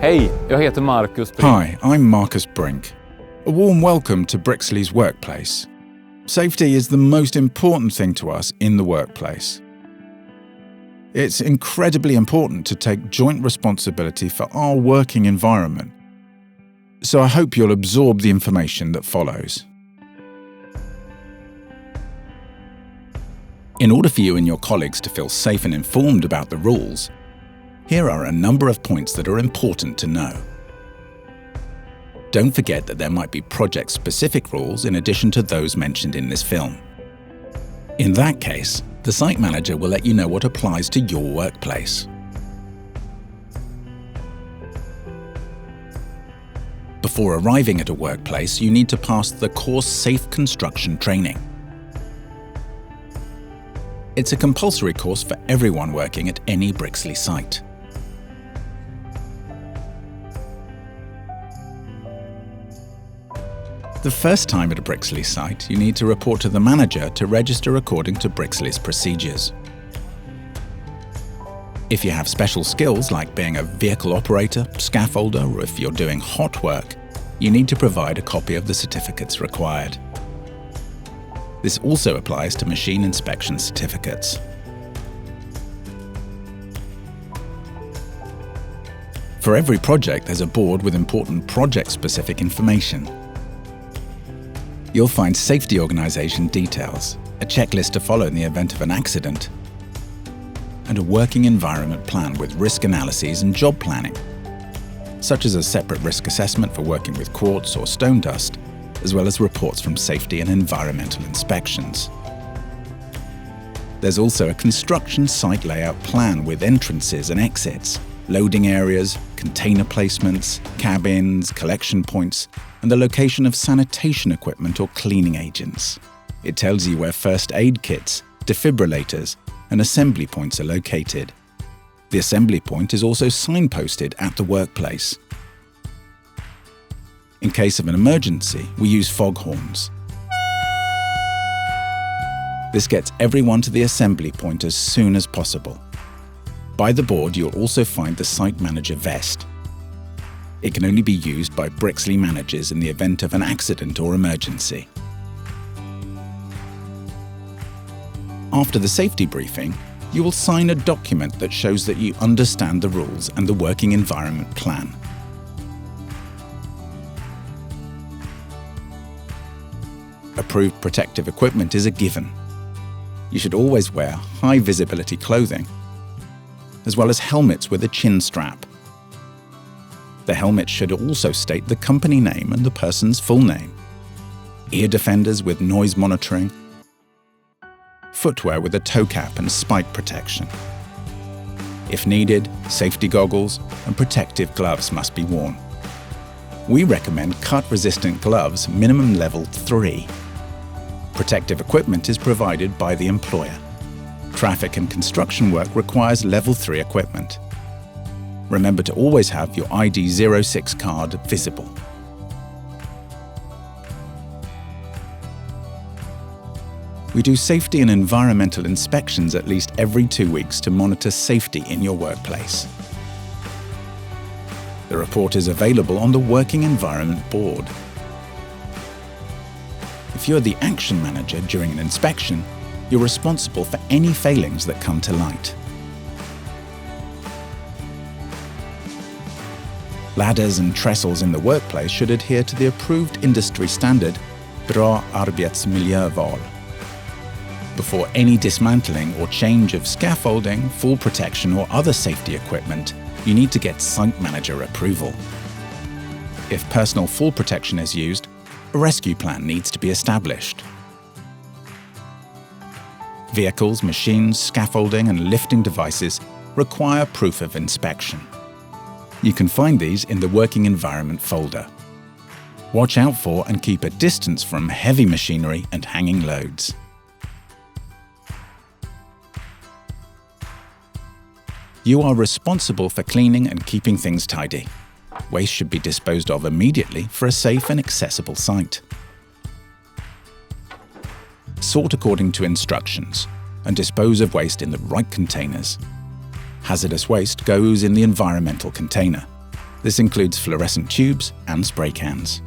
Hej, jag heter Marcus Brink. Hi, I'm Marcus Brink. A warm welcome to Brixley's workplace. Safety is the most important thing to us in the workplace. It's incredibly important to take joint responsibility for our working environment. So I hope you'll absorb the information that follows. In order for you and your colleagues to feel safe and informed about the rules, here are a number of points that are important to know. Don't forget that there might be project-specific rules in addition to those mentioned in this film. In that case, the site manager will let you know what applies to your workplace. Before arriving at a workplace, you need to pass the course Safe Construction Training. It's a compulsory course for everyone working at any Brixley site. The first time at a Brixley site, you need to report to the manager to register according to Brixley's procedures. If you have special skills like being a vehicle operator, scaffolder, or if you're doing hot work, you need to provide a copy of the certificates required. This also applies to machine inspection certificates. For every project, there's a board with important project-specific information. You'll find safety organisation details, a checklist to follow in the event of an accident, and a working environment plan with risk analyses and job planning, such as a separate risk assessment for working with quartz or stone dust, as well as reports from safety and environmental inspections. There's also a construction site layout plan with entrances and exits, loading areas, container placements, cabins, collection points, and the location of sanitation equipment or cleaning agents. It tells you where first aid kits, defibrillators, and assembly points are located. The assembly point is also signposted at the workplace. In case of an emergency, we use foghorns. This gets everyone to the assembly point as soon as possible. By the board, you'll also find the site manager vest. It can only be used by Brixley managers in the event of an accident or emergency. After the safety briefing, you will sign a document that shows that you understand the rules and the working environment plan. Approved protective equipment is a given. You should always wear high visibility clothing, as well as helmets with a chin strap. The helmet should also state the company name and the person's full name. Ear defenders with noise monitoring. Footwear with a toe cap and spike protection. If needed, safety goggles and protective gloves must be worn. We recommend cut-resistant gloves, minimum level 3. Protective equipment is provided by the employer. Traffic and construction work requires level 3 equipment. Remember to always have your ID 06 card visible. We do safety and environmental inspections at least every 2 weeks to monitor safety in your workplace. The report is available on the Working Environment Board. If you're the action manager during an inspection, you're responsible for any failings that come to light. Ladders and trestles in the workplace should adhere to the approved industry standard Bra arbetsmiljöval. Before any dismantling or change of scaffolding, fall protection or other safety equipment, you need to get site manager approval. If personal fall protection is used, a rescue plan needs to be established. Vehicles, machines, scaffolding and lifting devices require proof of inspection. You can find these in the Working Environment folder. Watch out for and keep a distance from heavy machinery and hanging loads. You are responsible for cleaning and keeping things tidy. Waste should be disposed of immediately for a safe and accessible site. sort according to instructions, and dispose of waste in the right containers. Hazardous waste goes in the environmental container. This includes fluorescent tubes and spray cans.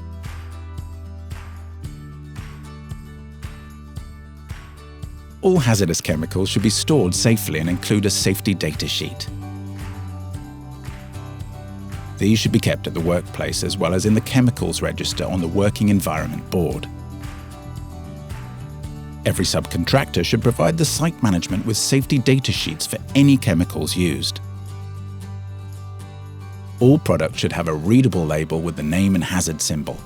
All hazardous chemicals should be stored safely and include a safety data sheet. These should be kept at the workplace as well as in the chemicals register on the Working Environment Board. Every subcontractor should provide the site management with safety data sheets for any chemicals used. All products should have a readable label with the name and hazard symbol.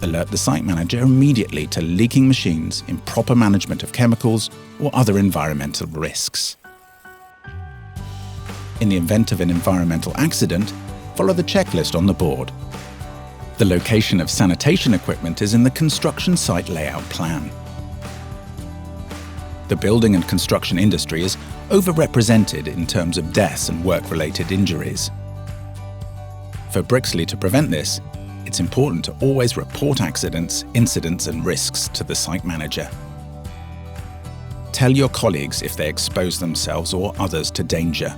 Alert the site manager immediately to leaking machines, improper management of chemicals, or other environmental risks. In the event of an environmental accident, follow the checklist on the board. The location of sanitation equipment is in the construction site layout plan. The building and construction industry is overrepresented in terms of deaths and work-related injuries. For Brixley to prevent this, it's important to always report accidents, incidents and risks to the site manager. Tell your colleagues if they expose themselves or others to danger.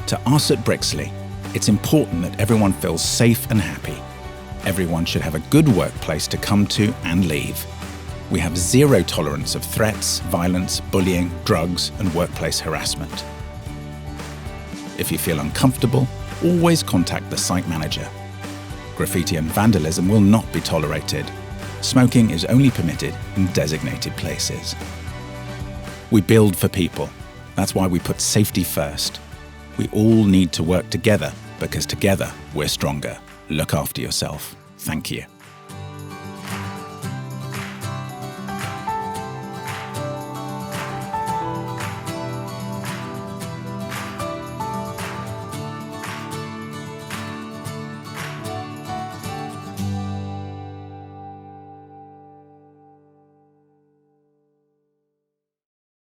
To us at Brixley, it's important that everyone feels safe and happy. Everyone should have a good workplace to come to and leave. We have zero tolerance of threats, violence, bullying, drugs, and workplace harassment. If you feel uncomfortable, always contact the site manager. Graffiti and vandalism will not be tolerated. Smoking is only permitted in designated places. We build for people. That's why we put safety first. We all need to work together because together we're stronger. Look after yourself. Thank you.